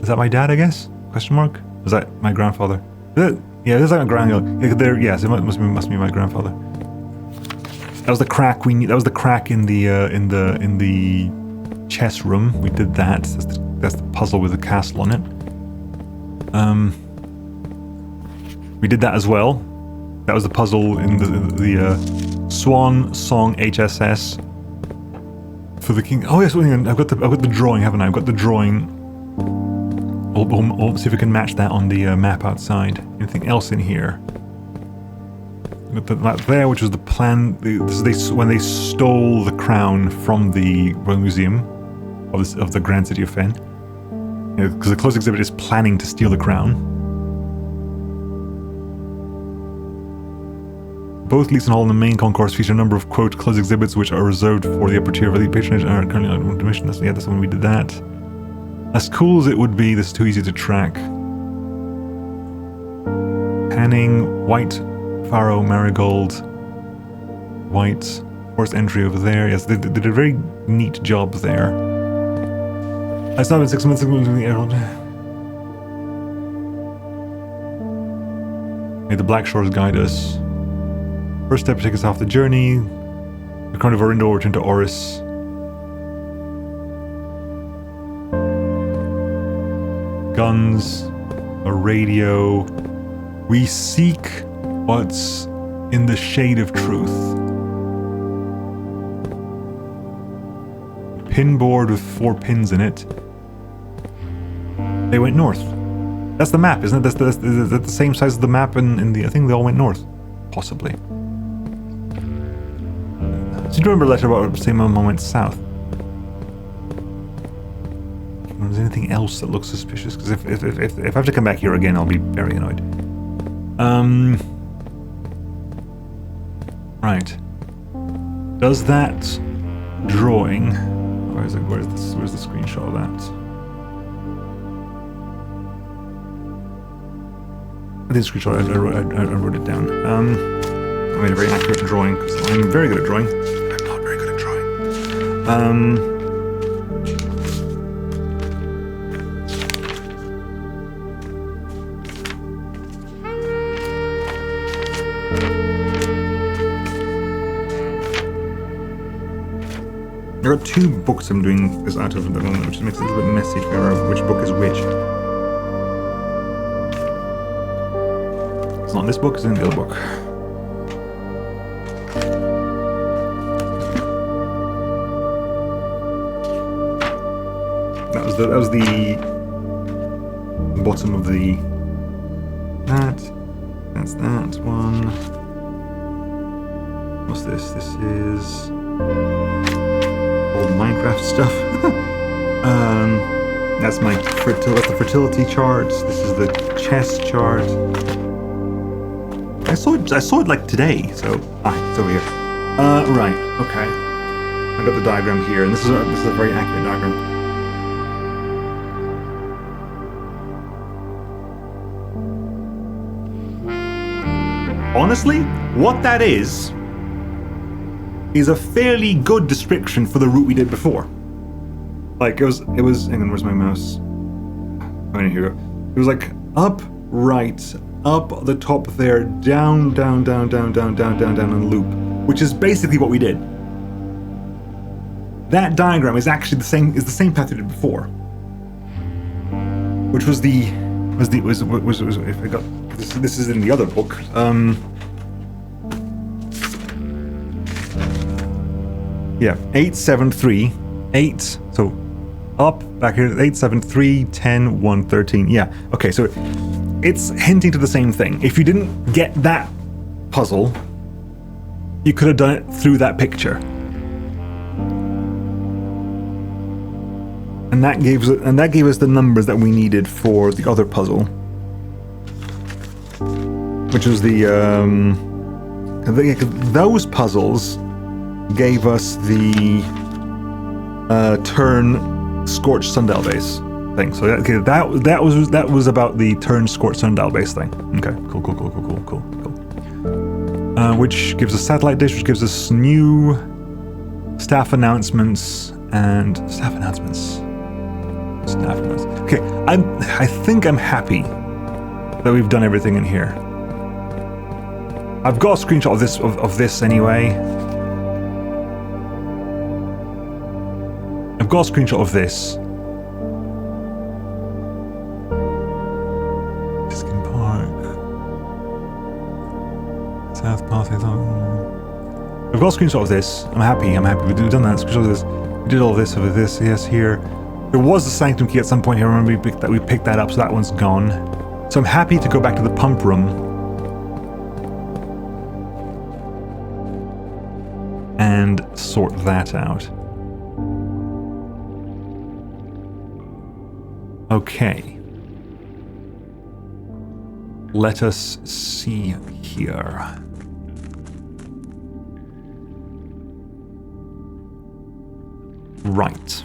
Is that my dad, I guess? Question mark? Was that my grandfather? Yeah, this is like my grandfather. Yes, it must be my grandfather. That was the crack that was the crack in the chess room. We did that. That's the puzzle with the castle on it. We did that as well. That was the puzzle in the Swan Song HSS for the king. Oh yes, I've got the drawing, haven't I? I've got the drawing. We'll see if we can match that on the map outside. Anything else in here? Got the map there, which was the plan. When they stole the crown from the Royal Museum of the Grand City of Fen, because the closed exhibit is planning to steal the crown. Both Leeson Hall and the main concourse feature a number of, quote, closed exhibits which are reserved for the upper tier of elite patronage and are currently on intermission. That's when we did that. As cool as it would be, this is too easy to track. Panning, white, Pharaoh, marigold, white, forced entry over there. Yes, they did a very neat job there. I started in 6 months ago. May the Black Shores guide us. First step to take us off the journey. The Crown of Orindo will return to Oris. Guns, a radio. We seek what's in the shade of truth. Pin board with 4 pins in it. They went north. That's the map, isn't it? That's the same size as the map in the... I think they all went north. Possibly. Do you remember a letter about the same one went south? Or is there anything else that looks suspicious? Because if I have to come back here again, I'll be very annoyed. Right. Does that drawing... Where's the screenshot of that? I did screenshot it, I wrote it down. I made a very accurate drawing, because I'm very good at drawing. I'm not very good at drawing. There are 2 books I'm doing this out of at the moment, which makes it a little bit messy to figure out which book is which. It's not this book, it's in the other book. That was the bottom of the... That's that one. What's this? This is... old Minecraft stuff. That's that's the fertility chart. This is the chess chart. I saw it like today, so it's over here. Right, okay. I got the diagram here, and this is a very accurate diagram. Honestly, what that is a fairly good description for the route we did before. Like, it was, hang on, where's my mouse? Oh, here we go. It was like up, right, up the top there, down, down, and loop, which is basically what we did. That diagram is actually the same path we did before. Which was if I got, this is in the other book. Yeah, 8, 7, 3, 8, so up, back here, 8, 7, 3, 10, 1, 13, yeah. Okay, so it's hinting to the same thing. If you didn't get that puzzle, you could have done it through that picture. And that gave us the numbers that we needed for the other puzzle. Which was those puzzles gave us the turn scorched sundial base thing. So that was about the turn scorched sundial base thing. Okay, cool. Which gives us satellite dish, which gives us new staff announcements and staff announcements. Okay, I think I'm happy that we've done everything in here. I've got a screenshot of this anyway. I've got a screenshot of this. Diskin Park. We've got a screenshot of this. I'm happy. We've done that. Screenshot of this. We did all this over this. Yes, here. There was a sanctum key at some point here. Remember we picked that up, so that one's gone. So I'm happy to go back to the pump room and sort that out. Okay. Let us see here. Right.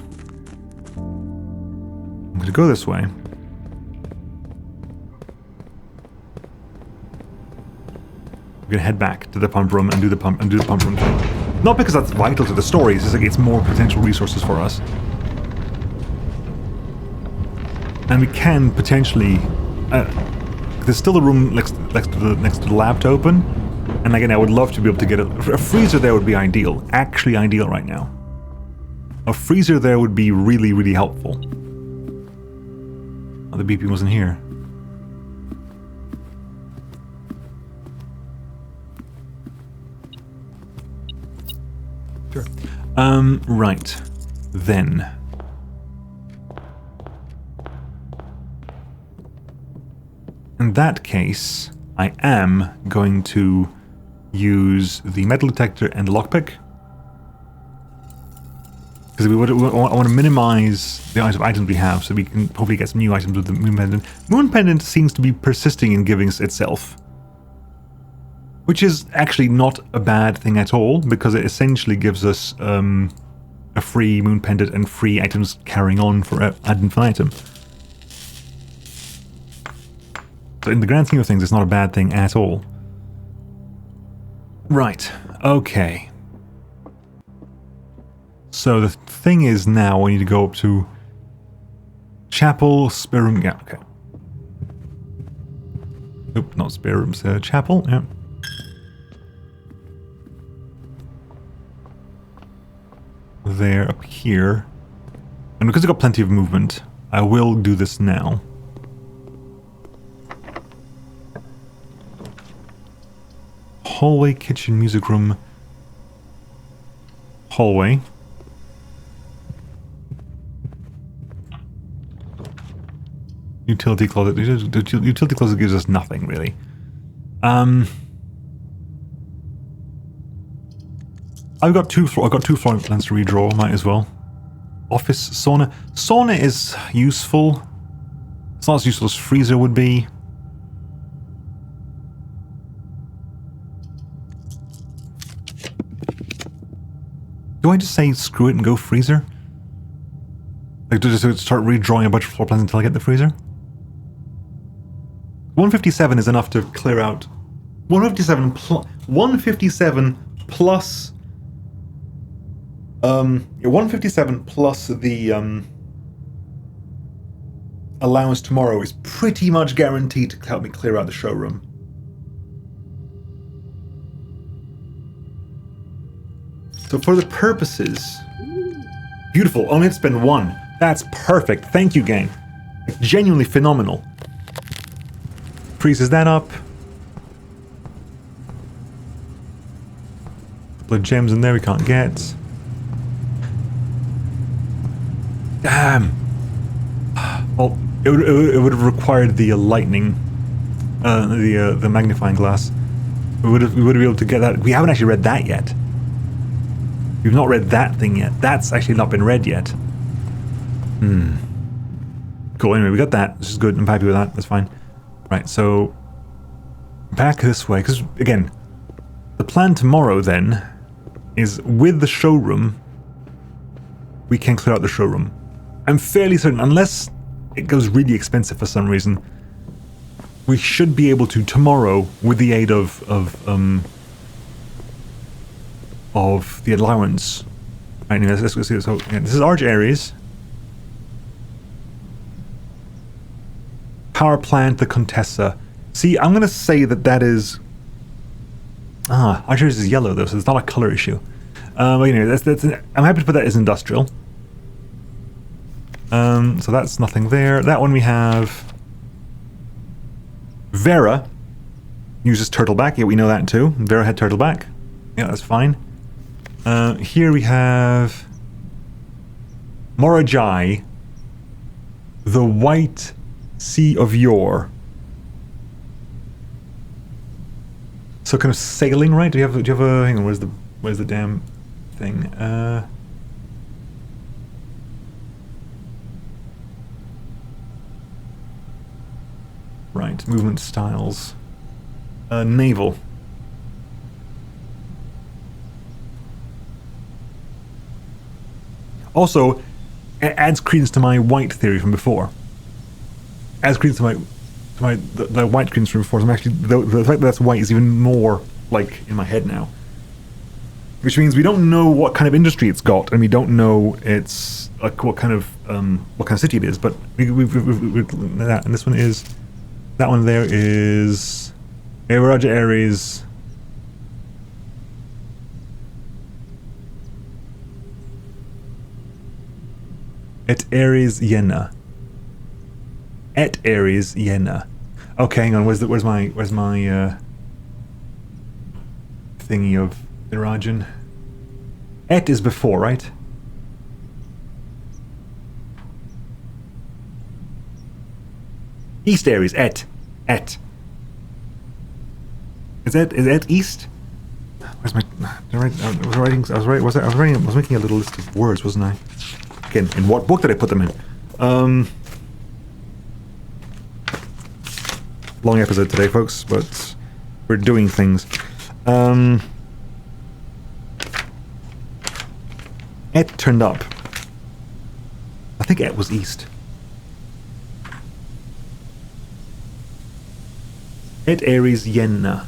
I'm going to go this way. We're going to head back to the pump room and do the pump room thing. Not because that's vital to the story, it's just like it's more potential resources for us. And we can potentially there's still a room next to the lab to open. And again, I would love to be able to get a freezer there would be ideal. Actually ideal right now. A freezer there would be really, really helpful. Oh, the BP wasn't here. Sure. Right. Then. In that case, I am going to use the metal detector and the lockpick. Because I want to minimize the items we have so we can hopefully get some new items with the Moon Pendant. Moon Pendant seems to be persisting in giving itself. Which is actually not a bad thing at all, because it essentially gives us a free Moon Pendant and free items carrying on for ad infinitum. So in the grand scheme of things, it's not a bad thing at all. Right, okay. So the thing is now I need to go up to chapel, spare room, yeah, okay. Nope, not spare rooms, chapel, yeah. There, up here. And because I've got plenty of movement, I will do this now. Hallway, kitchen, music room. Hallway. Utility closet. Utility closet gives us nothing, really. I've got two floor plans to redraw. Might as well. Office sauna. Sauna is useful. It's not as useful as freezer would be. Do I just say screw it and go freezer? Like, to just start redrawing a bunch of floor plans until I get the freezer? 157 is enough to clear out. 157 plus 157 plus the allowance tomorrow is pretty much guaranteed to help me clear out the showroom. So for the purposes... Beautiful, only have to spend one. That's perfect, thank you, game. Genuinely phenomenal. Freezes that up. Couple of gems in there we can't get. Damn. Well, it would have required the lightning, the magnifying glass. We would have been able to get that. We haven't actually read that yet. We've not read that thing yet. That's actually not been read yet. Cool, anyway, we got that. This is good. I'm happy with that. That's fine. Right, so... back this way, because, again, the plan tomorrow, then, is with the showroom, we can clear out the showroom. I'm fairly certain, unless it goes really expensive for some reason, we should be able to, tomorrow, with the aid of the allowance. Right, anyway, let's go see this. So, yeah, this is Arch Ares. Power plant, the Contessa. See, I'm going to say that is... Arch Ares is yellow, though, so it's not a color issue. But anyway, I'm happy to put that as industrial. So that's nothing there. That one we have... Vera. uses turtleback. Yeah, we know that too. Arrowhead turtleback. Yeah, that's fine. Here we have Morajai, the White Sea of Yore. So kind of sailing, right? Do you have a hang on? Where's the damn thing? Right, movement styles. Naval. Also, it adds credence to my white theory from before. Adds credence to the white credence from before. So I'm actually the fact that that's white is even more like in my head now. Which means we don't know what kind of industry it's got, and we don't know its like what kind of city it is. But we've that, and this one is that one there is Raja Ares. Et Ares Yenna. Et Ares Yenna. Okay, hang on. Where's my thingy of Irajan? Et is before, right? East Ares. Et. Is Et east? Where's my? I was making a little list of words, wasn't I? Again, in what book did I put them in? Long episode today, folks, but we're doing things. Et turned up. I think Et was east. Et Ares Yenna.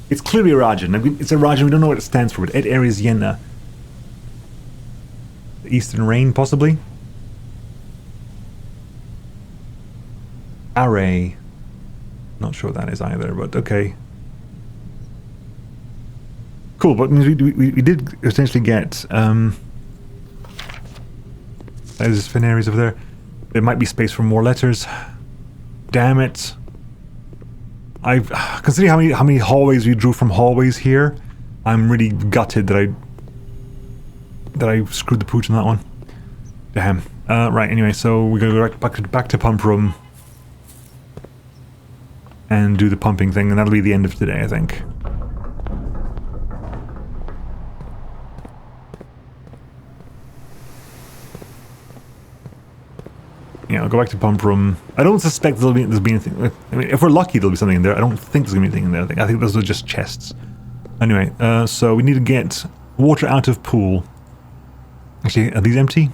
It's clearly Rajan. It's a Rajan, we don't know what it stands for, but Et Ares Yenna. Eastern Rain, possibly? Array. Not sure what that is either, but okay. Cool, but we did essentially get there's Veneres over there. There might be space for more letters. Damn it. I've considering how many hallways we drew from hallways here, I'm really gutted that I screwed the pooch on that one. Damn. Right, anyway, so we're gonna go back to pump room and do the pumping thing, and that'll be the end of today, I think. Yeah, I'll go back to pump room. I don't suspect there'll be anything. I mean, if we're lucky, there'll be something in there. I don't think there's gonna be anything in there. I think those are just chests. Anyway, so we need to get water out of pool. Actually, are these empty?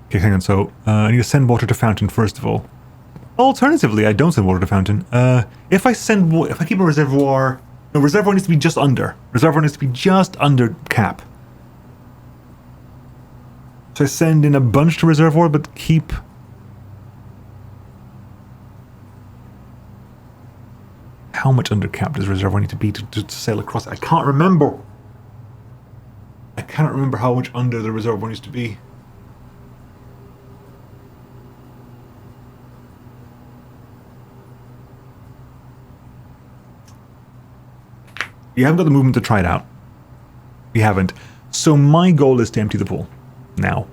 Okay, hang on. So I need to send water to fountain first of all. Alternatively, I don't send water to fountain. If I keep a reservoir, no, reservoir needs to be just under. Reservoir needs to be just under cap. So I send in a bunch to reservoir, but keep. How much under cap does reservoir need to be to sail across it? I can't remember. I cannot remember how much under the reservoir needs to be. You haven't got the movement to try it out. You haven't. So my goal is to empty the pool. Now.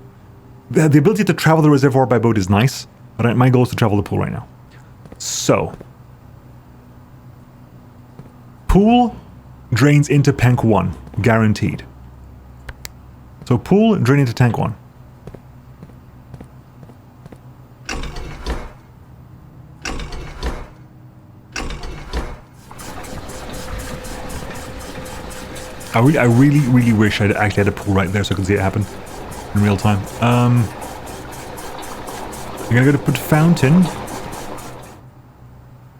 The ability to travel the reservoir by boat is nice, but my goal is to travel the pool right now. So. Pool drains into tank 1. Guaranteed. So pool, drain into tank 1. I really wish I'd actually had a pool right there so I could see it happen in real time. We're gonna go to put fountain.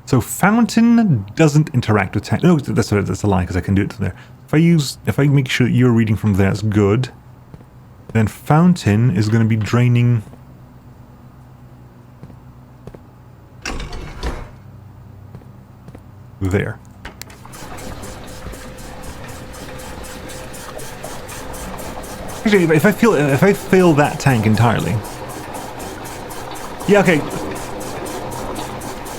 So fountain doesn't interact with tank. No, that's a lie because I can do it from there. If I make sure that you're reading from there, it's good. Then fountain is going to be draining. There. Actually, if I fill that tank entirely. Yeah, okay.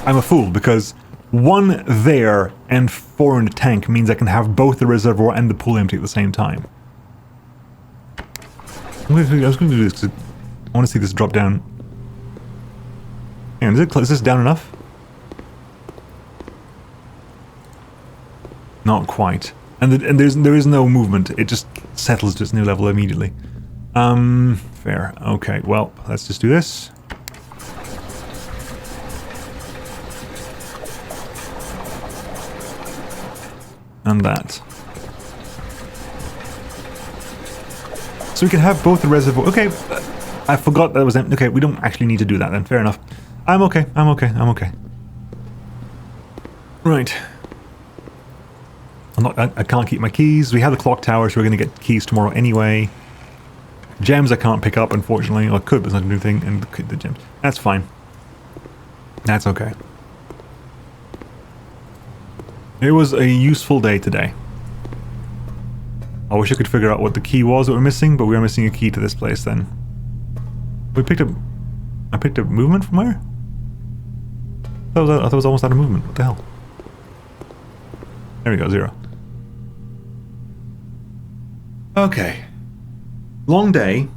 I'm a fool, because 1 there and 4 in the tank means I can have both the reservoir and the pool empty at the same time. I was going to do this because I want to see this drop down. Hang on, is this down enough? Not quite. And there is no movement. It just settles to its new level immediately. Fair. Okay, well, let's just do this. And that. So we can have both the reservoir. Okay, I forgot that was empty. Okay, we don't actually need to do that then. Fair enough. I'm okay. I'm okay. I'm okay. Right. I can't keep my keys. We have the clock tower, so we're going to get keys tomorrow anyway. Gems I can't pick up, unfortunately. Or I could, but it's not a new thing. And the gems. That's fine. That's okay. It was a useful day today. I wish I could figure out what the key was that we're missing, but we are missing a key to this place then. We picked up... I picked up movement from where? I thought it was almost out of movement. What the hell? There we go, 0. Okay. Long day.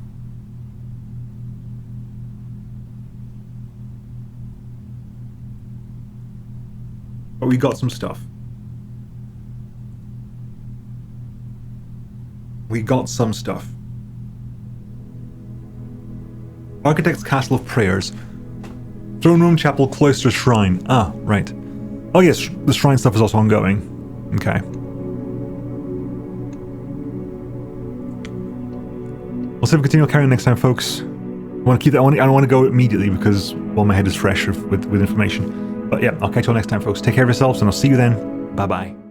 But we got some stuff. We got some stuff. Architect's Castle of Prayers. Throne Room, Chapel, Cloister, Shrine. Ah, right. Oh yes, the shrine stuff is also ongoing. Okay. We'll see if we continue carrying next time, folks. I want to keep that. I don't want to go immediately because, well, my head is fresh with information. But yeah, I'll catch you all next time, folks. Take care of yourselves, and I'll see you then. Bye-bye.